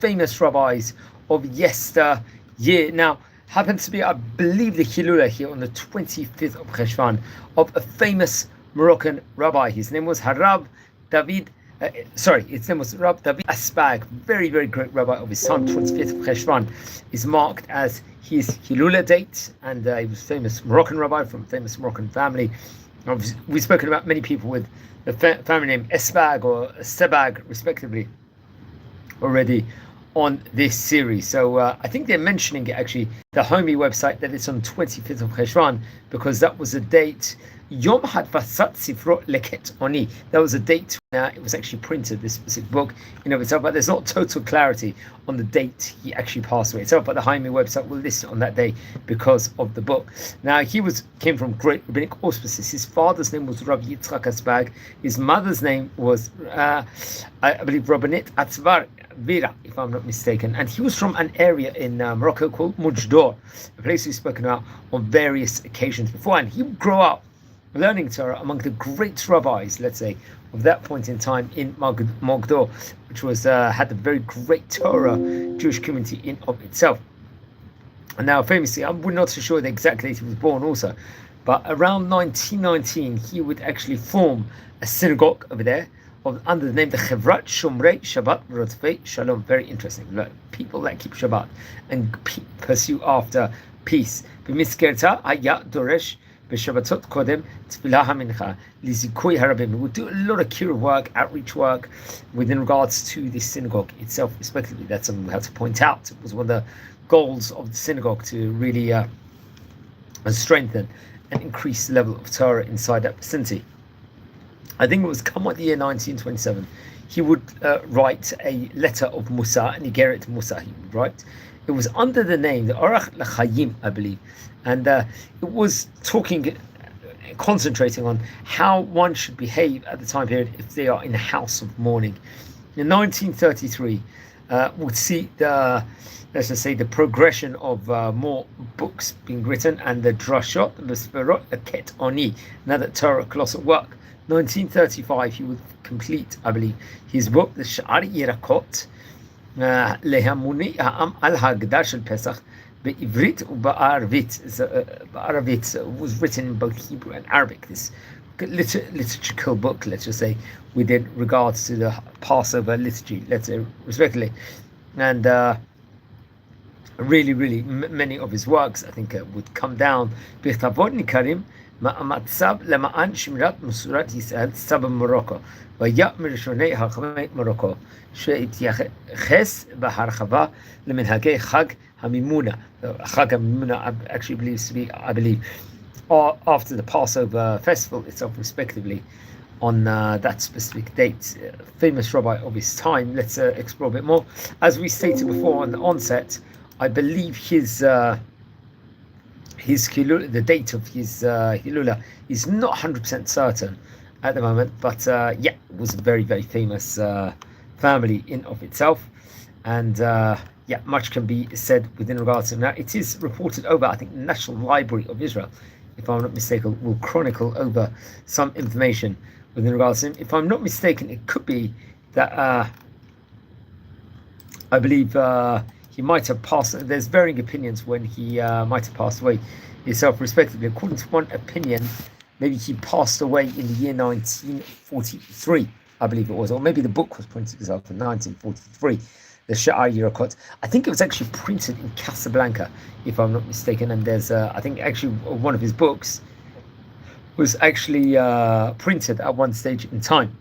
famous rabbis of yesteryear. Now, happens to be, I believe, the Hilula here on the 25th of Cheshvan of a famous Moroccan rabbi. His name was Rabbi David Essbag, very, very great rabbi of his time. 25th of Cheshvan is marked as his Hilula date, and he was famous Moroccan rabbi from famous Moroccan family. We've spoken about many people with the family name Esbag or Sebag, respectively, already on this series. So I think they're mentioning it, actually, the Homey website, that it's on 25th of Cheshvan, because that was a date Yom Hadvasat Sifro Leket Oni. That was a date when it was actually printed, this specific book in of itself, but there's not total clarity on the date he actually passed away itself. But the Homey website will list it on that day because of the book. Now, he came from great rabbinic auspices. His father's name was Rabbi Yitzchak Essbag. His mother's name was, I believe, Rabbinit Atzvar Vera, if I'm not mistaken, and he was from an area in Morocco called Mujdor, a place we've spoken about on various occasions before. And he grew up learning Torah among the great rabbis, let's say, of that point in time in Mogdor, which was had a very great Torah Jewish community in of itself. And now, famously, I'm not so sure the exact date he was born also, but around 1919 he would actually form a synagogue over there under the name the Chevrat Shomrei Shabbat Rodfei Shalom. Very interesting. People that keep Shabbat and pursue after peace. B'miskerta haya Dורש בשבתות קודם תפילת המנחה לזיכוי הרבים. We would do a lot of curative work, outreach work within regards to the synagogue itself, especially. That's something we have to point out. It was one of the goals of the synagogue to really strengthen and increase the level of Torah inside that vicinity. I think it was come the year 1927, he would write a letter of Musa, and Igeret Musa he would write. It was under the name, the Orach L'Chaim, I believe, and it was concentrating on how one should behave at the time period if they are in a house of mourning. In 1933, would see the, let's just say, the progression of more books being written, and the Drashot, the Sperot, the Ket Oni, another Torah colossal work. 1935, he would complete, I believe, his book, the Sha'ar Yirakot, Lehamuni Ha'am al Hagdar Shel Pesach, Be'ivrit u'Ba'arvit. Ba'arvit was written in both Hebrew and Arabic. This liturgical book, let's just say, within regards to the Passover liturgy, let's say, respectively. And really, many of his works, I think, would come down. B'chtavot nikarim מאמציו למען שמירת מסורת ישראל סבא מרוקו, והיה מראשוני חכמי מרוקו שהתייחס בהרחבה למנהגי חג המימונה. חג המימונה actually believes to be, I believe, after the Passover festival itself, respectively, on that specific date. Famous rabbi of his time. Let's explore a bit more. As we stated before on the onset, I believe his Hilula, the date of his Hilula is not 100% certain at the moment, but it was a very, very famous family in of itself, and much can be said within regards to him. Now, it is reported over, I think, the National Library of Israel, if I'm not mistaken, will chronicle over some information within regards to him. If I'm not mistaken, it could be that I believe he might have passed. There's varying opinions when he might have passed away himself, respectively. According to one opinion, maybe he passed away in the year 1943, I believe it was, or maybe the book was printed itself in 1943, the Sha'ar Yirakot. I think it was actually printed in Casablanca, if I'm not mistaken, and there's, I think actually one of his books was actually printed at one stage in time.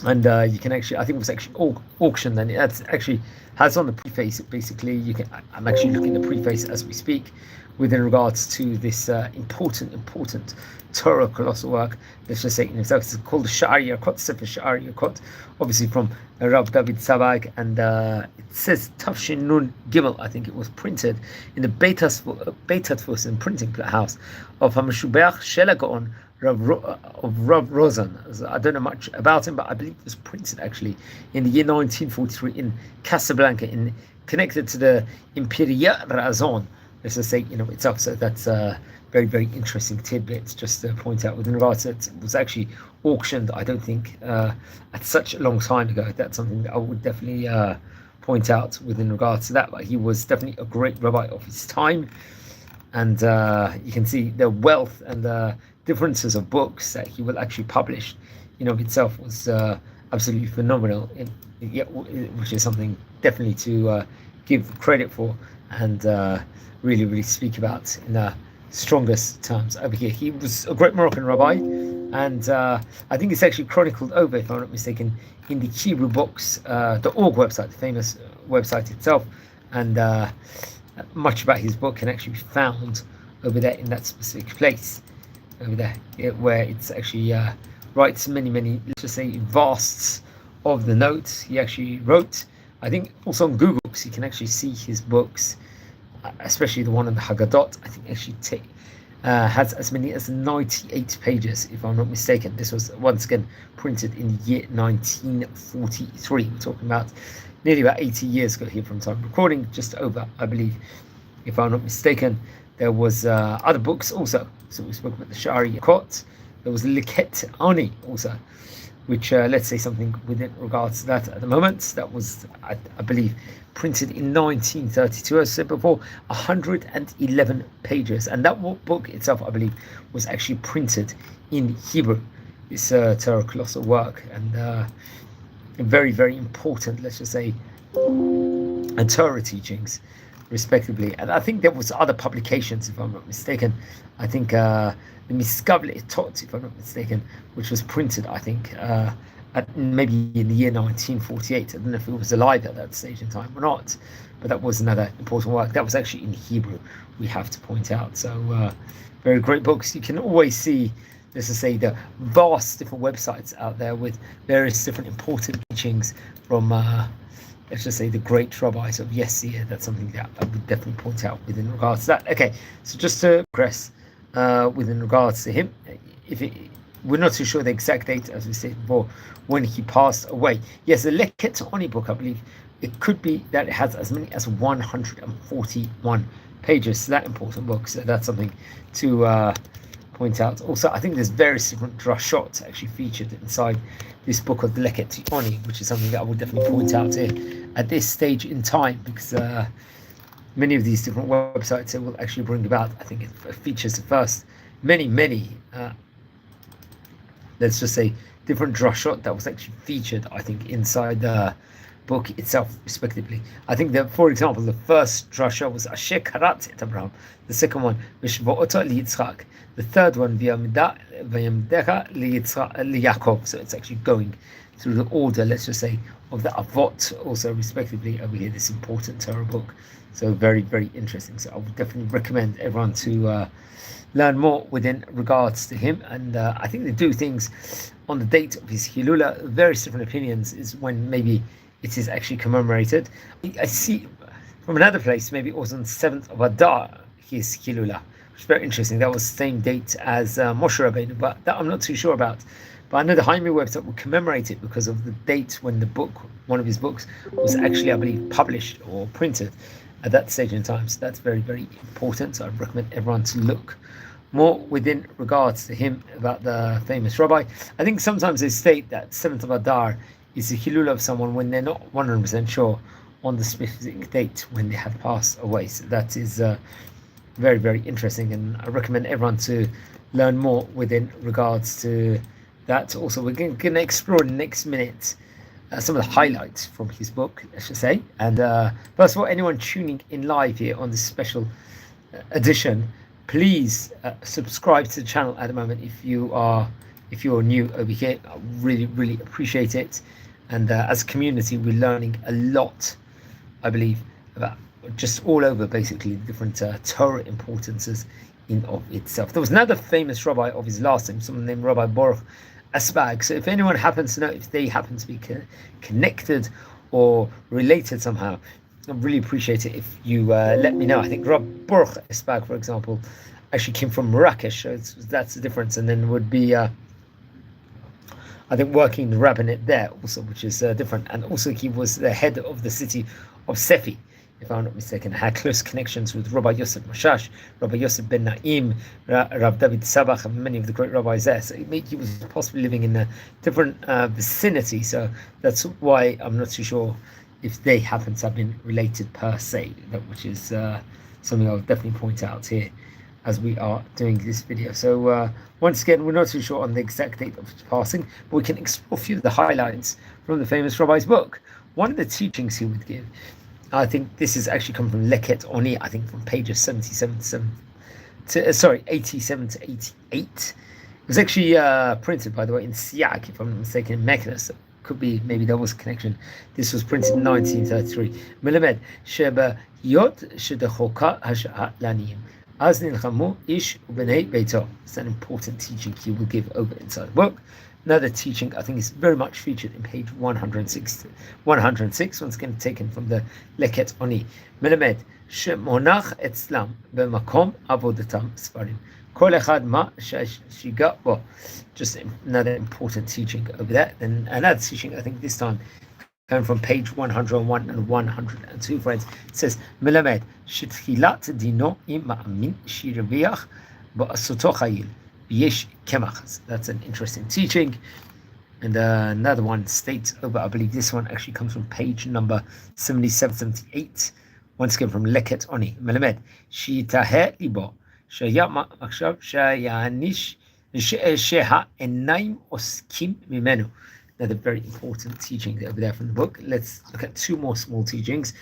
And you can actually, I think it was actually auctioned, and that's actually has on the preface. Basically, you can. I'm actually looking at the preface as we speak, within regards to this important Torah colossal work. Let's just say in itself, it's called the Sha'ar Yirakot, Sefer Sha'ar Yirakot, obviously from Rabbi David Essbag, and it says Tafshin Nun Gimel. I think it was printed in the Beit Tadfus and printing house of Hamashubeach Shel HaGaon of Rav Rozan. I don't know much about him, but I believe it was printed actually in the year 1943 in Casablanca, connected to the Imperial Razon, let's just say, itself. So that's a very, very interesting tidbit just to point out within regards to it. It was actually auctioned, I don't think, at such a long time ago. That's something that I would definitely point out within regards to that. But he was definitely a great rabbi of his time, and you can see the wealth and the differences of books that he will actually publish, of itself was absolutely phenomenal, which is something definitely to give credit for and really, really speak about in the strongest terms over here. He was a great Moroccan rabbi, and I think it's actually chronicled over, if I'm not mistaken, in the Hebrew books.org website, the famous website itself, and much about his book can actually be found over there in that specific place over there, where it's actually writes many, let's just say, vasts of the notes he actually wrote. I think also on Google Books you can actually see his books, especially the one on the Haggadot. I think actually has as many as 98 pages, if I'm not mistaken. This was once again printed in the year 1943. We're talking about nearly about 80 years ago here from time recording, just over, I believe, if I'm not mistaken. There was other books also. So we spoke about the Shari Yakot. There was Liket Ani also, which let's say something within regards to that at the moment. That was, I believe, printed in 1932, as I said before, 111 pages. And that book itself, I believe, was actually printed in Hebrew. It's Torah colossal work, and very, very important, let's just say, and Torah teachings, respectively. And I think there was other publications, if I'm not mistaken. I think the Miskavle Tot, if I'm not mistaken, which was printed, I think, maybe in the year 1948. I don't know if it was alive at that stage in time or not, but that was another important work. That was actually in Hebrew, we have to point out. So very great books. You can always see, let's just say, the vast different websites out there with various different important teachings from let's just say the great rabbis of yesteryear. That's something that I would definitely point out within regards to that. Okay, so just to progress within regards to him, we're not too sure the exact date, as we said before, when he passed away. Yes, the Leket Oni book, I believe, it could be that it has as many as 141 pages. So that important book. So that's something to point out. Also, I think there's various different drashot actually featured inside this book of the Leket Oni, which is something that I would definitely point out here at this stage in time, because many of these different websites will actually bring about, I think it features the first many let's just say different drashot that was actually featured, I think, inside the book itself, respectively. I think that, for example, the first drasha was Asher Karat et Abraham, the second one Bishva'ota liYitzchak, the third one V'yamdecha liYaakov. So it's actually going through the order, let's just say, of the Avot, also respectively over here, this important Torah book. So very, very interesting. So I would definitely recommend everyone to learn more within regards to him. And I think they do things on the date of his Hilula. Various different opinions is when maybe it is actually commemorated. I see from another place, maybe it was on the 7th of Adar, his Hilula, which is very interesting. That was the same date as Moshe Rabbeinu, but that I'm not too sure about. But I know the Haimi website will commemorate it because of the date when the book, one of his books, was actually, I believe, published or printed at that stage in time. So that's very, very important. So I recommend everyone to look more within regards to him, about the famous rabbi. I think sometimes they state that 7th of Adar is the Hilul of someone when they're not 100% sure on the specific date when they have passed away. So that is very, very interesting, and I recommend everyone to learn more within regards to that. Also, we're going to explore in the next minute some of the highlights from his book, I should say. And first of all, anyone tuning in live here on this special edition, please subscribe to the channel at the moment if you're new over here. I really, really appreciate it. And as a community, we're learning a lot, I believe, about just all over basically different Torah importances in of itself. There was another famous rabbi of his last name, someone named Rabbi David Essbag. So if anyone happens to know if they happen to be connected or related somehow, I really appreciate it if you let me know. I think Rabbi David Essbag, for example, actually came from Marrakesh, so that's the difference. And then would be I think working the rabbinate there also, which is different. And also he was the head of the city of Sefi, if I'm not mistaken, had close connections with Rabbi Yosef Mashash, Rabbi Yosef ben Naim, Rabbi David Essbag, and many of the great rabbis there. So he was possibly living in a different vicinity. So that's why I'm not too sure if they happen to have been related per se, which is something I'll definitely point out here as we are doing this video. So once again, we're not too sure on the exact date of his passing, but we can explore a few of the highlights from the famous rabbi's book. One of the teachings he would give, I think this is actually come from Leket Oni, I think from pages 87 to 87 to 88. It was actually printed, by the way, in Siak, if I'm not mistaken, in Mecca. So could be, maybe there was a connection. This was printed in 1933. Melamed Sheba Yot Shedechoka Hasha'a Laniyim. Az nilchamu ish ubenei beito. It's an important teaching he will give over inside the book. Another teaching I think is very much featured in page 106, once again taken from the Leket Oni. Melamed shemonach etzlam b'makom avodatam sfarim. Kol echad ma shiga bo. Just another important teaching over there. And another teaching, I think this time coming from page 101 and 102, friends. It says, Melamed shetchilat dino im ma'amin shiraviach ba'asoto chayil. That's an interesting teaching. And another one states over, I believe this one actually comes from page number 77, 78. Once again from Leket Oni. Melamed shitahe libo shayama akshav shayanish sheha enaim oskim mimenu. Another very important teaching over there from the book. Let's look at two more small teachings.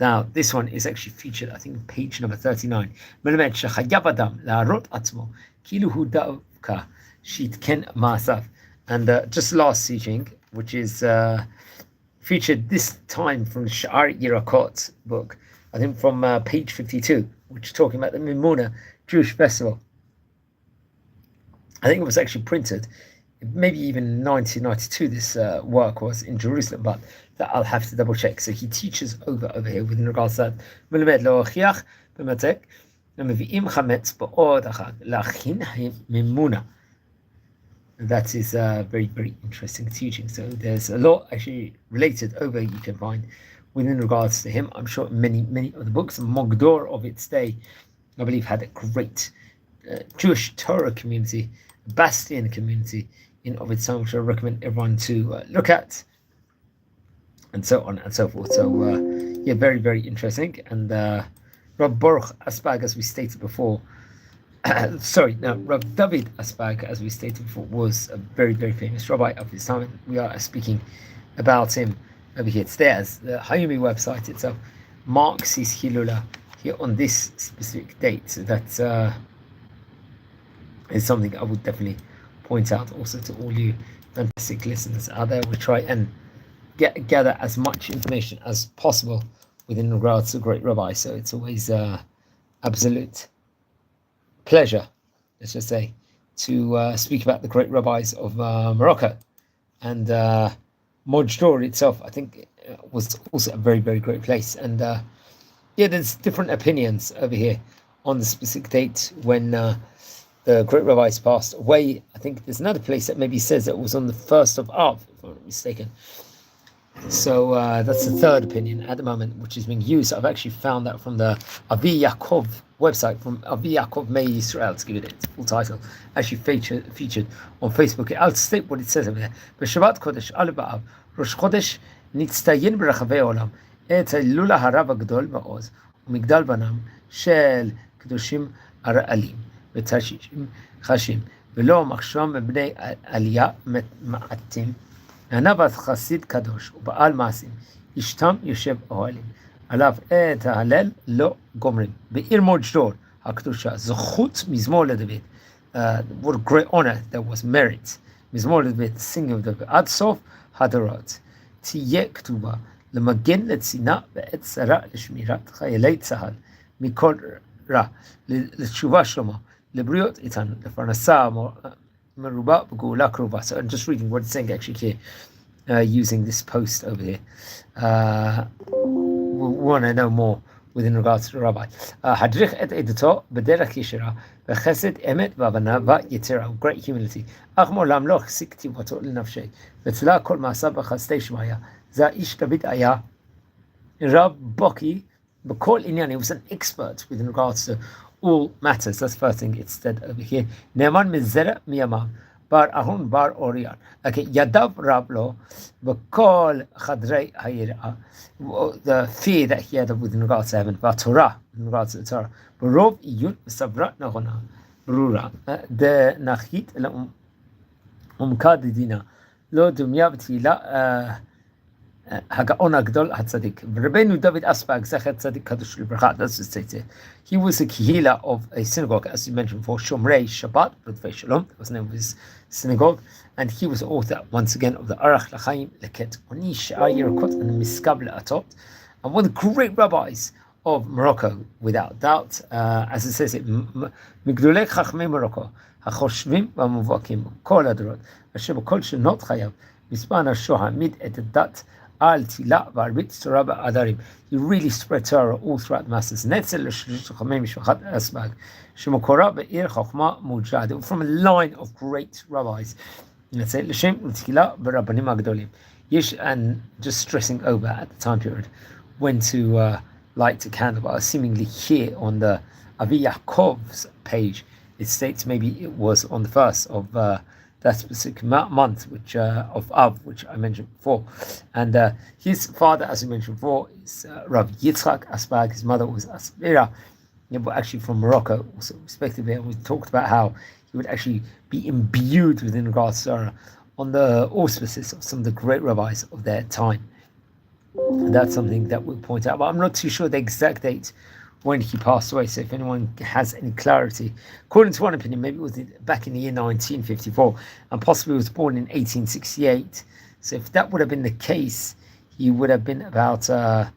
Now, this one is actually featured, I think, on page number 39. Melamed shechayav adam la'arot atzmo. And just last teaching, which is featured this time from the Sha'ar Yirakot book, I think from page 52, which is talking about the Mimuna Jewish festival. I think it was actually printed, maybe even in 1992, this work was in Jerusalem, but that I'll have to double check. So he teaches over here with regards to that. That is a very, very interesting teaching. So there's a lot actually related over you can find within regards to him. I'm sure many of the books. Mogdor of its day, I believe, had a great Jewish Torah community, bastion community in of its own, which I recommend everyone to look at, and so on and so forth. So yeah, very, very interesting. And Rabbi Essbag, as we stated before, Rabbi David Essbag, as we stated before, was a very, very famous rabbi of his time. And we are speaking about him over here today, as the Hayumi website itself marks his Hilula here on this specific date. So that is something I would definitely point out also to all you fantastic listeners out there. We try and gather as much information as possible within regards to great rabbi. So it's always absolute pleasure, let's just say, to speak about the great rabbis of Morocco. And Mojdor itself, I think, was also a very, very great place. And there's different opinions over here on the specific date when the great rabbis passed away. I think there's another place that maybe says that it was on the 1st of Av, if I'm not mistaken. So that's the third opinion at the moment, which is being used. I've actually found that from the Avi Yaakov website, from Avi Yaakov May Israel, to give it its full title, actually featured on Facebook. I'll state what it says over there. בשבת קודש א' באב, ראש חודש נצטיין ברחבי העולם את ההילולה הרב הגדול מעוז ומגדל בנם של קדושים הרעלים ותשישים חשים ולא מחשום בני עלייה מעטים. הנבט חסיד קדוש ובעל מעשים, אשתם יושב אוהלים, עליו את ההלל לא גומרים. בעיר מוג'דור הקדושה, זכות מזמור לדוד. What a great honor, that was merit. מזמור לדוד, singing of דוד, עד סוף הדורות. תהיה כתובה, למגן לצינה ועת שרה לשמירת חיילי צה"ל, מכל רע, לתשובה שלמה, לבריאות איתנו, לפרנסה Maruba B'Gula Kruba. So I'm just reading what it's saying actually here, using this post over here. We want to know more within regards to the rabbi. Hadrich et edato b'derech yeshira v'chesed emet v'avana v'yetira. Great humility. Ach mo'lam lo chsik tivato l'nafshei v'tzla kol ma'asav v'chastei shmaya. Za ish David aya Rab Boki B'kol inyan, he was an expert with regards to all matters. That's the first thing it's said over here. Ne'eman mizera miyamav. Bar Ahun Bar Orion. Okay, Yadav Rablo, B'kol Chadrei Hayirah, the fear that he had with regards to heaven, Torah, in regards to the Torah. Barov Iyut Sabrat Nahona, Brura, the Nachit Umkadidina, Lo Dumya V'tila Hagaon Agdol HaTzadik. Rabbi David Essbag, Zecher Tzadik Kadosh Libracha, that's the state. He was a kihila of a synagogue, as you mentioned before, Shomrei Shabbat, B'dvei Shalom, that was the name of his synagogue, and he was author, once again, of the Arach L'chaim Leket Oni She'ar Yerakot and the Miskab Le'atot, and one of the great rabbis of Morocco, without doubt, as it says, Migdolei Chachmei Morocco, HaChoshvim V'Muvakim, Kol Adorot, Asher B'kol Shenot Chayav, Mispan HaShoha Mid Et Dat, Al Tila V'Arbit Torah Ba'adarim. He really spread Torah all throughout the masses. Netzel L'Shlish Chachamei Mishpachat Asbag, Shemokora Be'ir Chachma Mujad, from a line of great rabbis. Netzel L'Shem L'Tila B'Rabbanim Agdolim. Yesh, and just stressing over at the time period when to light a candle. But seemingly here on the Avi Yaakov's page, it states maybe it was on the first of that specific month, which of Av, which I mentioned before, and his father, as we mentioned before, is Rabbi Yitzchak Asbag. His mother was Asbira, actually from Morocco, also respectively. And we talked about how he would actually be imbued within regards to on the auspices of some of the great rabbis of their time. And that's something that we'll point out, but I'm not too sure the exact date when he passed away. So if anyone has any clarity, according to one opinion, maybe it was back in the year 1954, and possibly was born in 1868. So if that would have been the case, he would have been about at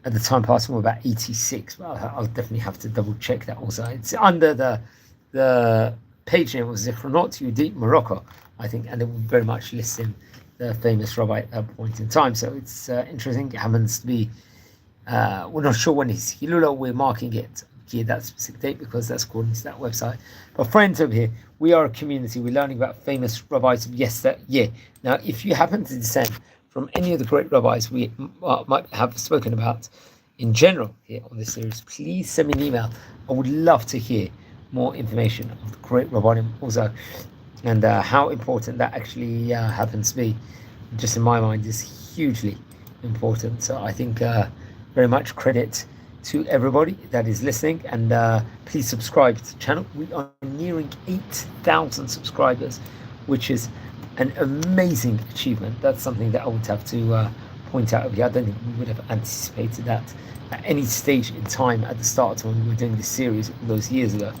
the time passing about 86. Well, I'll definitely have to double check that also. It's under the page name was Zichronot Yehudit Morocco, I think, and it would very much list him, the famous rabbi at that point in time. So it's interesting. It happens to be we're not sure when his Hilula, we're marking it here, that specific date, because that's according to that website. But friends over here, we are a community. We're learning about famous rabbis of yesteryear. Now, if you happen to descend from any of the great rabbis we might have spoken about in general here on this series, please send me an email. I would love to hear more information of the great rabbanim also, and how important that actually happens to be, just in my mind, is hugely important. So I think very much credit to everybody that is listening, and please subscribe to the channel. We are nearing 8,000 subscribers, which is an amazing achievement. That's something that I would have to point out over here. I don't think we would have anticipated that at any stage in time at the start when we were doing this series all those years ago.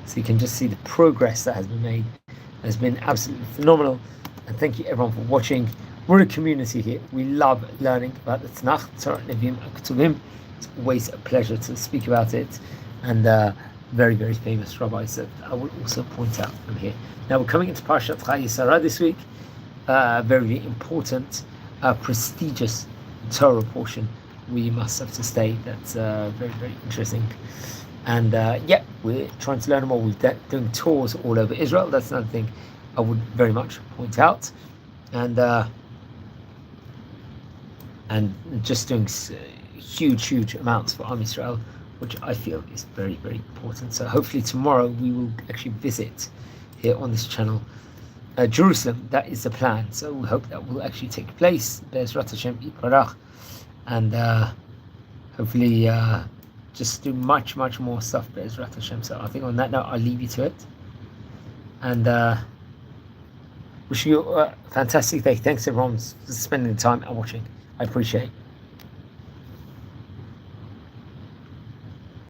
So you can just see the progress that has been made. It has been absolutely phenomenal, and thank you everyone for watching. We're a community here. We love learning about the Tanakh, Torah, Nevi'im, and Ketuvim. It's always a pleasure to speak about it, and very, very famous rabbis that I will also point out from here. Now we're coming into Parashat Chayei Sarah this week. Very important, prestigious Torah portion. We must have to stay. That's very, very interesting. And yeah, we're trying to learn more. We're doing tours all over Israel. That's another thing I would very much point out. And just doing huge amounts for Am Yisrael, which I feel is very, very important. So hopefully tomorrow we will actually visit here on this channel Jerusalem. That is the plan. So we hope that will actually take place. Be'ezrat Hashem Yitbarach, and hopefully just do much more stuff. Be'ezrat Hashem. So I think on that note, I'll leave you to it, and wishing you a fantastic day. Thanks everyone for spending the time and watching. I appreciate it.